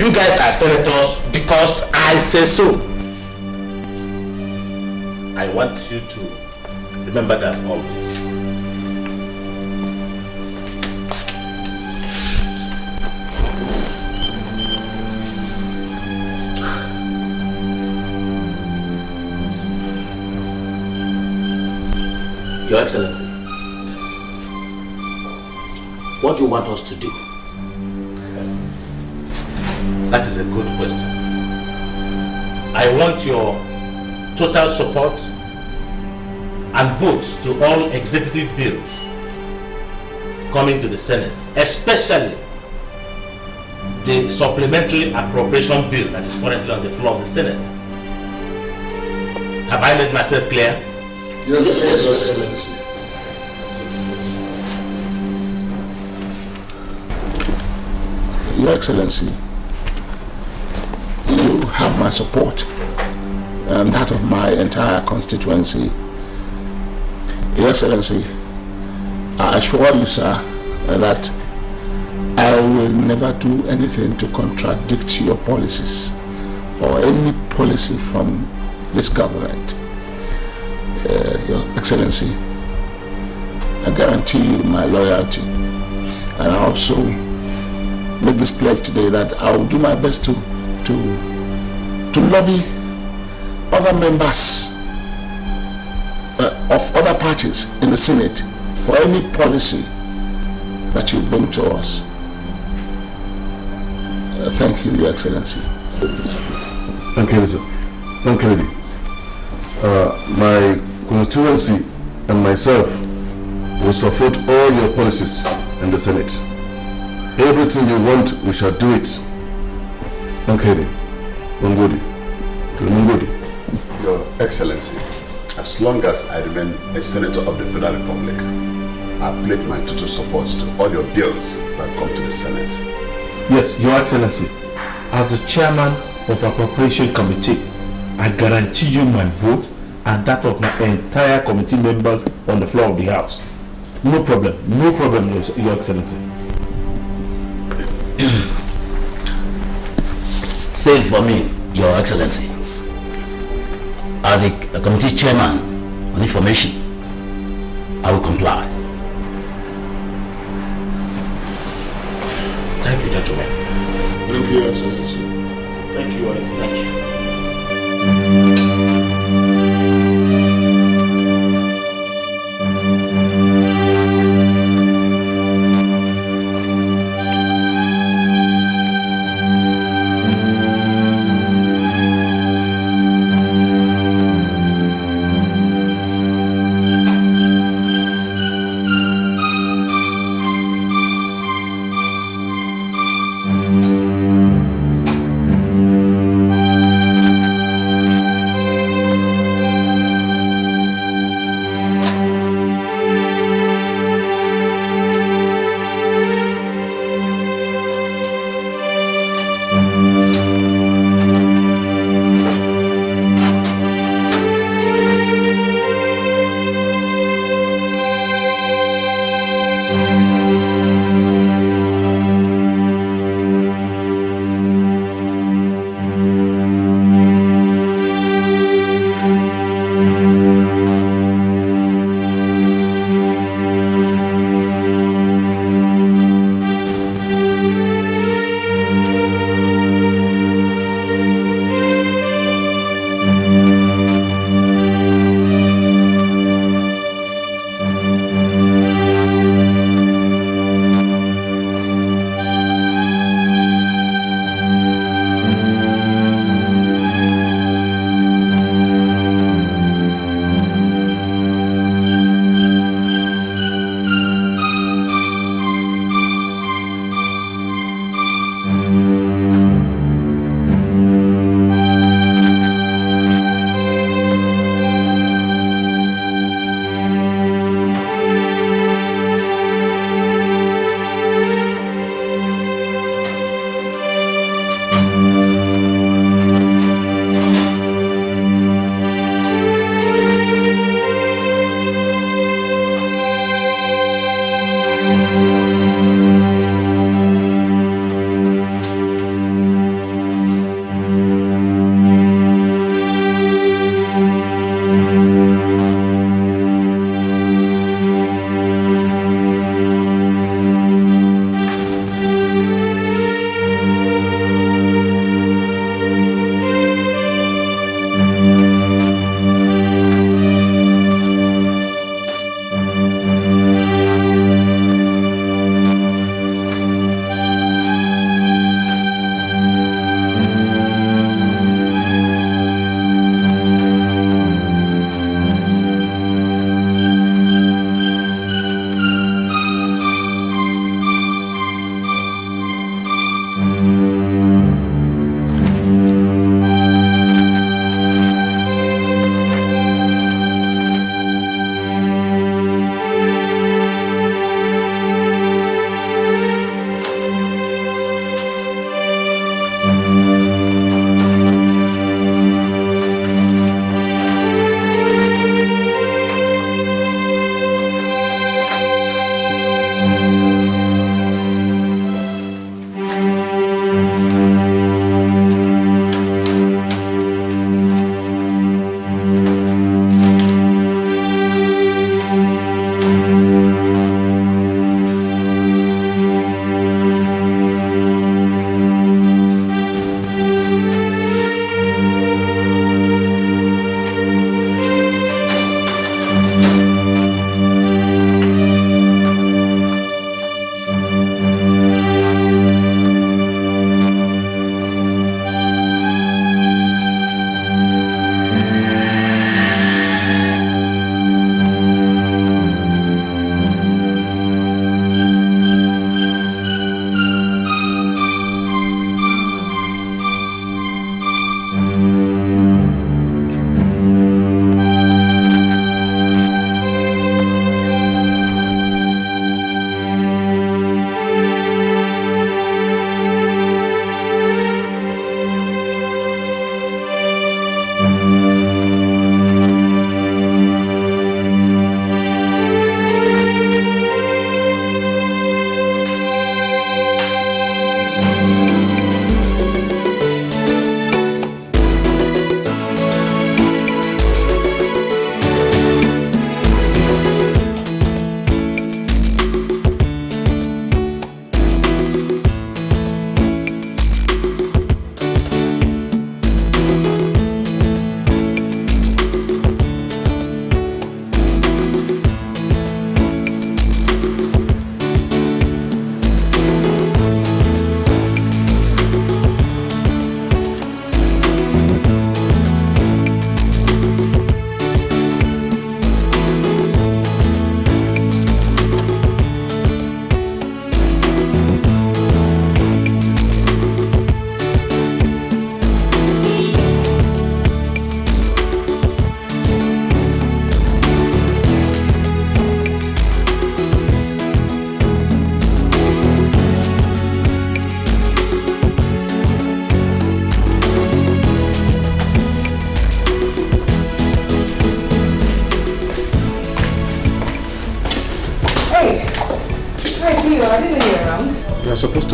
You guys are senators because I say so. I want you to remember that always. Your Excellency, what do you want us to do? That is a good question. I want your total support and votes to all executive bills coming to the Senate, especially the supplementary appropriation bill that is currently on the floor of the Senate. Have I made myself clear? Yes, Your Excellency. Your Excellency, you have my support and that of my entire constituency. Your Excellency, I assure you, sir, that I will never do anything to contradict your policies or any policy from this government. Your Excellency, I guarantee you my loyalty, and I also make this pledge today that I will do my best to lobby other members of other parties in the Senate for any policy that you bring to us. Thank you, Your Excellency. Thank you, sir. Thank you, Kennedy. My constituency and myself will support all your policies in the Senate. Everything you want, we shall do it. Okay, Mungodi. Your Excellency, as long as I remain a Senator of the Federal Republic, I pledge my total support to all your bills that come to the Senate. Yes, Your Excellency, as the chairman of Appropriation Committee, I guarantee you my vote and that of my entire committee members on the floor of the House. No problem, Your Excellency. Same for me, Your Excellency. As a committee chairman on information, I will comply. Thank you, gentlemen. Thank you, Your Excellency. Thank you, Your Excellency. Thank you.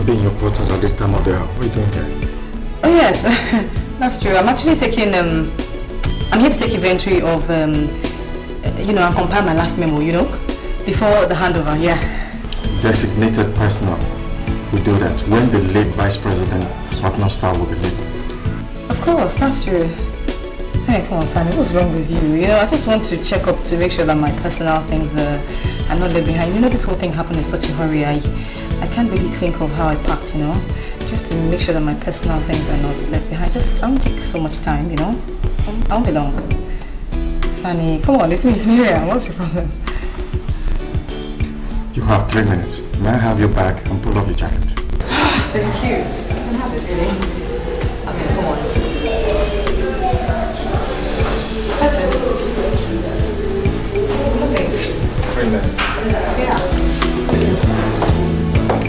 to be in your quarters at this time of the hour. What are you doing here? Oh yes, that's true. I'm actually taking, I'm here to take inventory of, and compile my last memo, before the handover, yeah. Designated personnel will do that when the late Vice President partner star will be leaving. Of course, that's true. Hey, come on, Sammy, what's wrong with you? I just want to check up to make sure that my personal things are not left behind. This whole thing happened in such a hurry. I can't really think of how I packed, just to make sure that my personal things are not left behind. I won't take so much time, I won't be long. Sunny, come on, it's me, Miriam. What's your problem? You have 3 minutes. May I have your bag and pull up your jacket? Thank you. I can have it, really. Okay, come on. That's it. Thanks. 3 minutes. Yeah.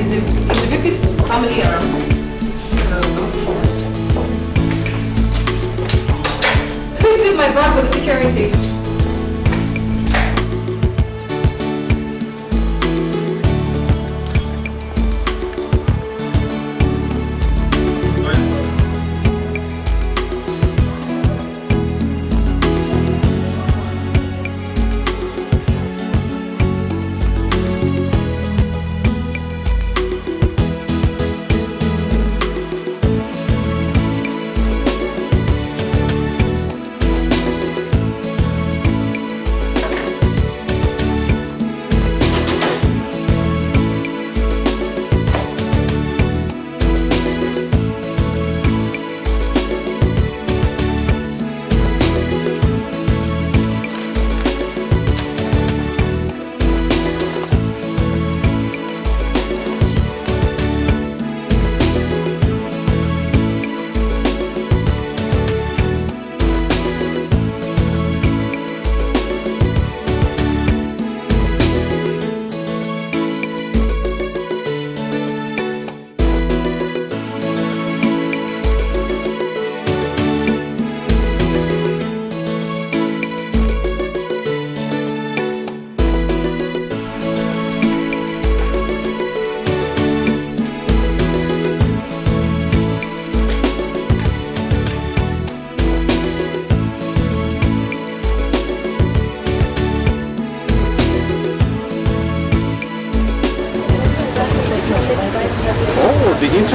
Is the VP's family around? Please leave my bag with the security.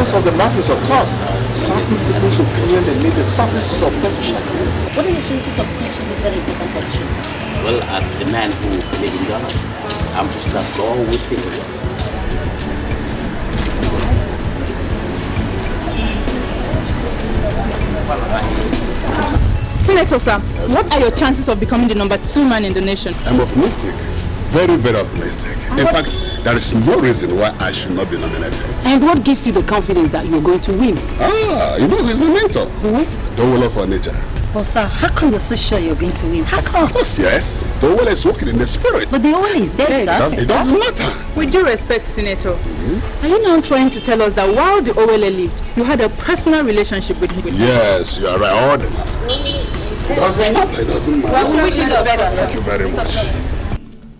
Of the masses, of course. Certain people should claim they made the services of position. What are your chances of reaching this very important position? Well, as the man who lives in Ghana, I'm just not going with it. Senator, sir, what are your chances of becoming the number 2 man in the nation? I'm optimistic. Very, very optimistic. In fact, there is no reason why I should not be nominated. And what gives you the confidence that you're going to win? He's my mentor. Dowolo for nature. But sir, how come you're so sure you're going to win? How come? Of course, yes. Dowolo is working in the spirit. But the oil is dead, sir. It doesn't matter. With due respect, Senator, are you now trying to tell us that while the OLA lived, you had a personal relationship with him? Yes, you are right all the time. It doesn't matter. It doesn't matter. Well, we wish you the best. Thank you very much.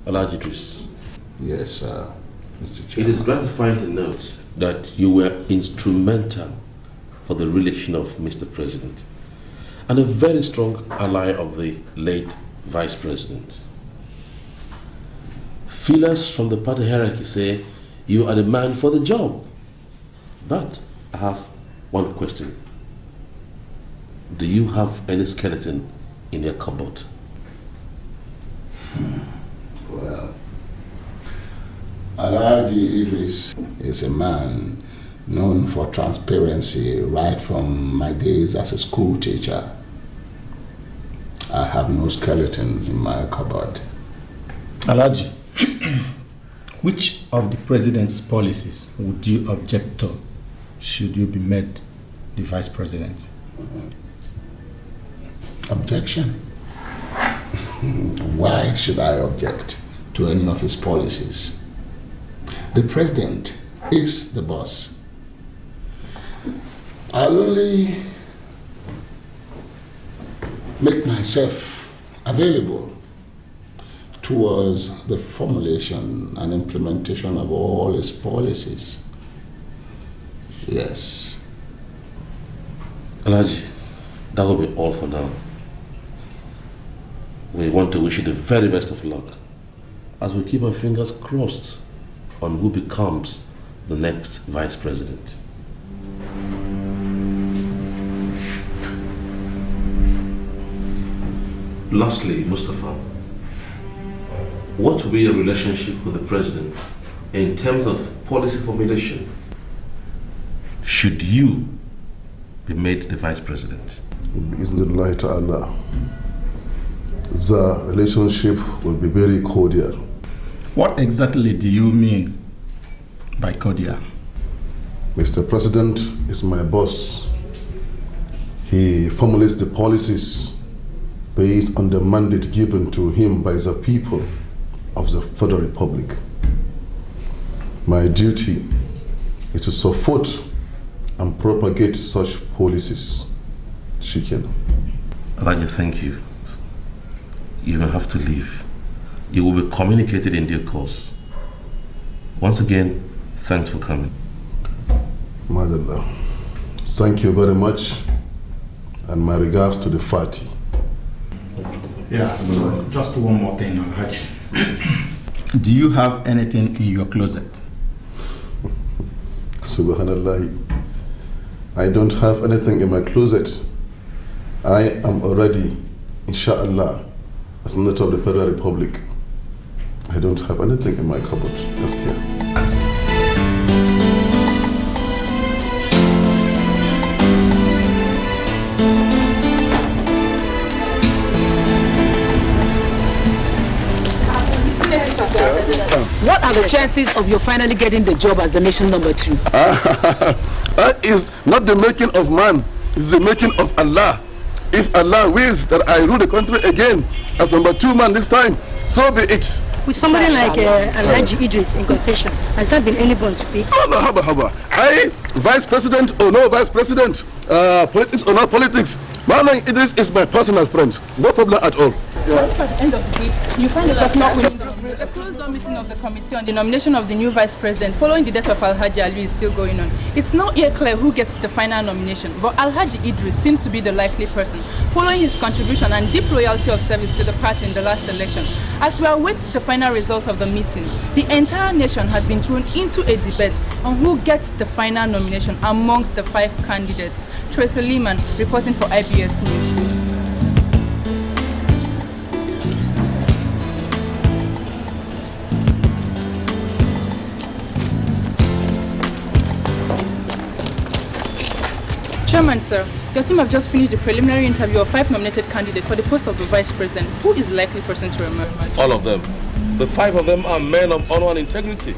Alhaji Idris. Yes, Mr. It Chairman. is gratifying to note that you were instrumental for the re-election of Mr. President and a very strong ally of the late Vice President. Feelers from the party hierarchy say you are the man for the job. But I have one question. Do you have any skeleton in your cupboard? Well, Alhaji Idris is a man known for transparency right from my days as a school teacher. I have no skeleton in my cupboard. Alhaji, which of the president's policies would you object to should you be made the vice president? Objection? Why should I object to any of his policies? The president is the boss. I'll only make myself available towards the formulation and implementation of all his policies. Yes. Alhaji, that will be all for now. We want to wish you the very best of luck as we keep our fingers crossed on who becomes the next vice president. Lastly, Mustafa, what will be your relationship with the president in terms of policy formulation? Should you be made the vice president? Bismillah ta'ala. The relationship will be very cordial. What exactly do you mean by cordial? Mr. President is my boss. He formulates the policies based on the mandate given to him by the people of the Federal Republic. My duty is to support and propagate such policies. Shikena. Alhaji, thank you. You will have to leave. It will be communicated in due course. Once again, thanks for coming. Madallah. Thank you very much, and my regards to the Fati. Yes, just one more thing, Alhaji. Do you have anything in your closet? Subhanallah. I don't have anything in my closet. I am already, inshallah, a senator of the Federal Republic. I don't have anything in my cupboard, just here. What are the chances of you finally getting the job as the nation number 2? That is not the making of man, it's the making of Allah. If Allah wills that I rule the country again as number 2 man this time, so be it. With somebody like Alhaji Idris in quotation, has that been anyone to pick? Oh, no, haba. I, vice president or no vice president, politics or not politics, Mama Idris is my personal friend. No problem at all. At the end of the day, you find yourself not winning. The closed-door meeting of the committee on the nomination of the new vice president following the death of Alhaji Ali is still going on. It's not yet clear who gets the final nomination, but Alhaji Idris seems to be the likely person, following his contribution and deep loyalty of service to the party in the last election. As we await the final result of the meeting, the entire nation has been thrown into a debate on who gets the final nomination amongst the 5 candidates. Tracy Lehman reporting for IBS News. Chairman, sir, your team have just finished the preliminary interview of 5 nominated candidates for the post of the vice president. Who is the likely person to emerge? All of them. The 5 of them are men of honor and integrity.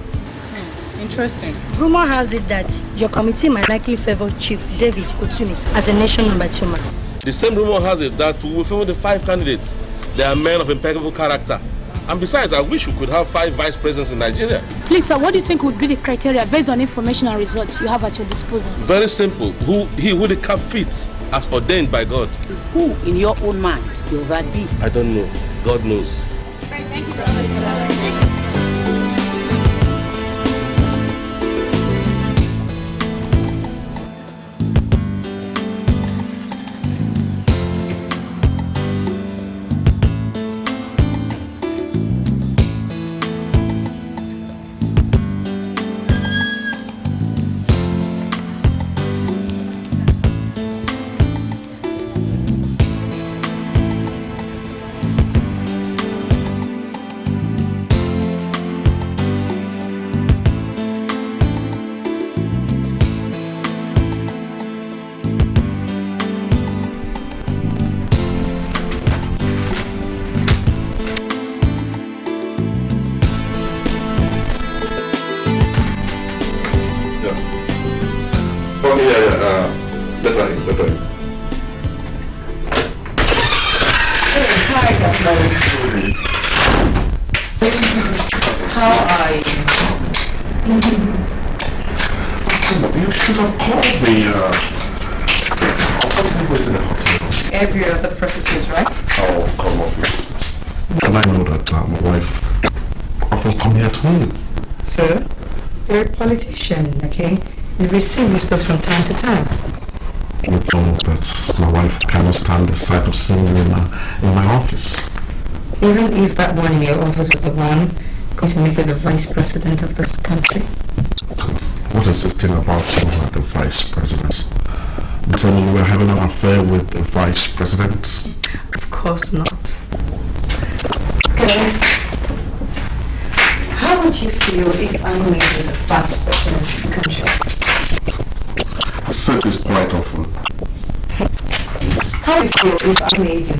Interesting. Rumor has it that your committee might likely favor Chief David Otumi as a nation number 2 man. The same rumor has it that we will favor the 5 candidates. They are men of impeccable character. And besides, I wish we could have 5 vice presidents in Nigeria. Please, sir, what do you think would be the criteria based on information and results you have at your disposal? Very simple. Who the cap fits as ordained by God. Who, in your own mind, will that be? I don't know. God knows. Thank you very much, sir. Politician, okay? You receive visitors from time to time. No, but my wife cannot stand the sight of seeing me in my office. Even if that one in your office is the one going to make you the vice president of this country. What is this thing about you and the vice president? You tell me you were having an affair with the vice president? Of course not. Okay. How would you feel if I made you the vice president of this country? I said this quite often. How would you feel if I made you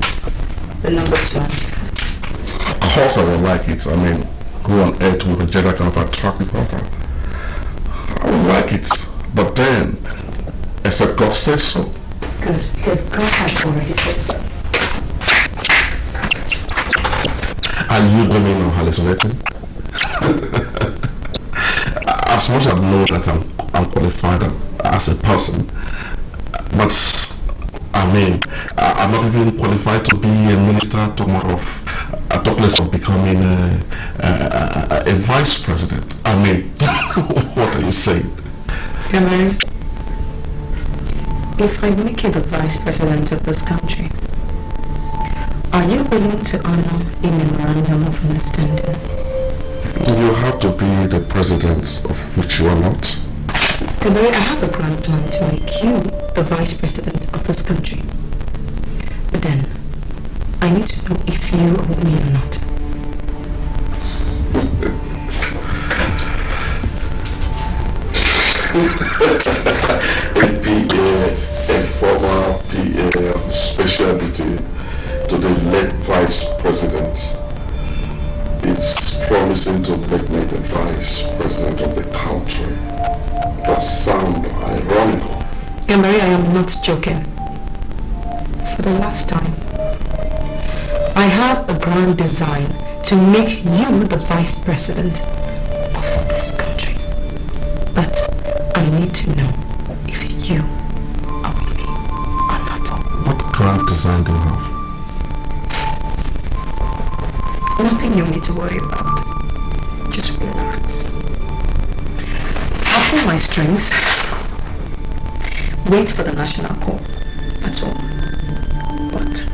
the number 2? Of course I would like it. I mean, who on earth would reject that kind of attractive offer? I would like it. But then, except God says so. Good, because God has already said so. Are you dreaming or hallucinating? As much as I know that I'm qualified as a person, but I mean, I'm not even qualified to be a minister, talk less of becoming a vice president. I mean, what are you saying? Cameron, if I make you the vice president of this country, are you willing to honor a memorandum of understanding? You have to be the president of which you are not. Cameron, I have a grand plan to make you the vice president of this country. But then, I need to know if you are with me or not. A former PA special duty to the late vice president. It's promising to make me the vice president of the country. That sounds ironical. Yeah, Maria, I am not joking. For the last time, I have a grand design to make you the vice president of this country. But I need to know if you are with me or not. What grand design do you have? Nothing you need to worry about. Just relax. I'll pull my strings. Wait for the national call. That's all. But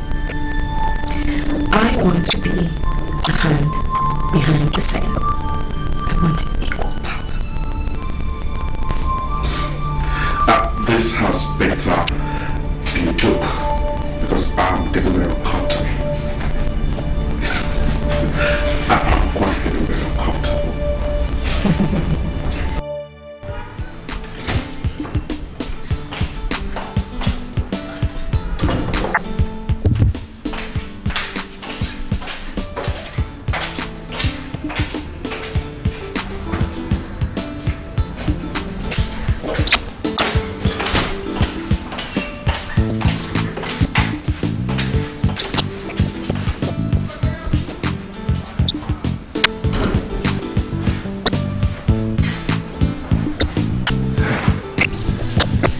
I want to be a hand behind the scene. I want equal power. This has better be a joke because I'm getting very uncomfortable. I'm quite getting very uncomfortable.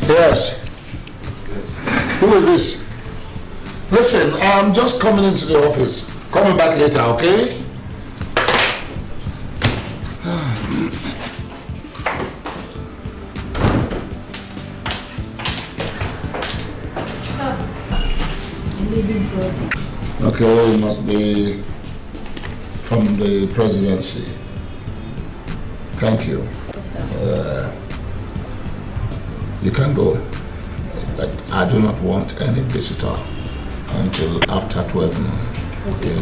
Yes. Who is this? Listen, I'm just coming into the office. Coming back later, okay? Okay, it must be from the presidency. Thank you. You can go, but I do not want any visitor until after 12 noon. Okay.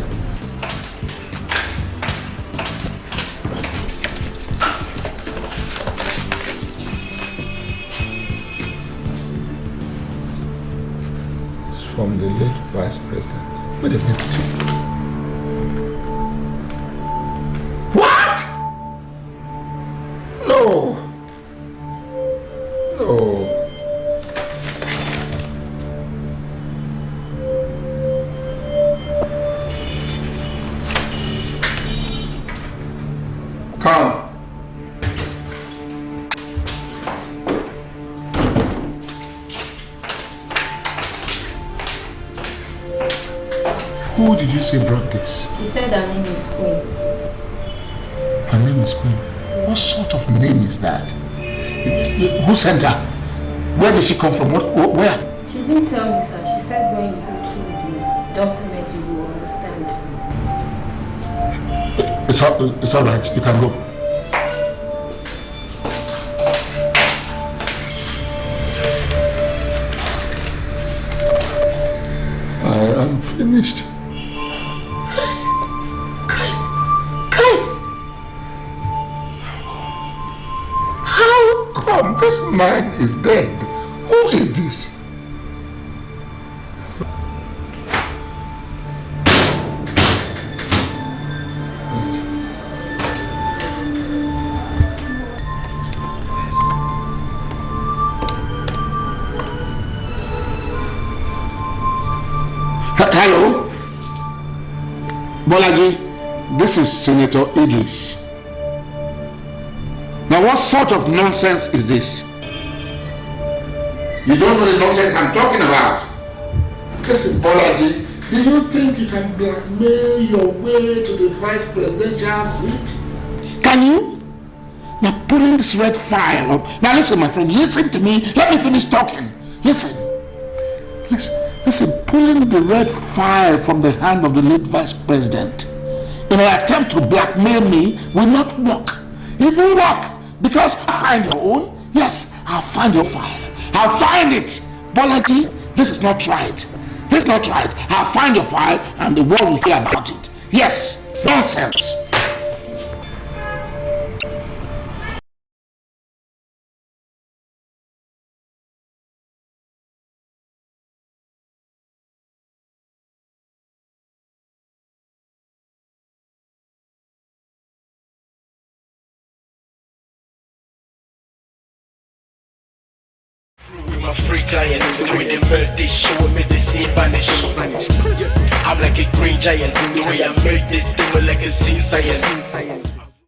It's from the late vice president. Wait a minute. What? No. No. Come. Who did you say brought this? He said her name is Queen. Her name is Queen. What sort of name is that? Who sent her? Where did she come from? Where? She didn't tell me, sir. She said when you go through the documents, you will understand. It's all right. You can go. I am finished. How come this man is dead? Who is this? Hello? Bolaji, this is Senator Idris. Now what sort of nonsense is this? You don't know the nonsense I'm talking about. Listen, Bolaji, do you think you can blackmail your way to the vice presidential seat? Can you? Now pulling this red file up. Now listen, my friend, listen to me. Let me finish talking. Listen, pulling the red file from the hand of the late vice president in an attempt to blackmail me will not work. It won't work because I'll find your own. Yes, I'll find your file. I'll find it. Bolaji, this is not right. This is not right. I'll find your file and the world will hear about it. Yes, nonsense. With my free clients, the way they melt this show me the scene vanish. I'm like a green giant, the way I made this thing with like a scene science.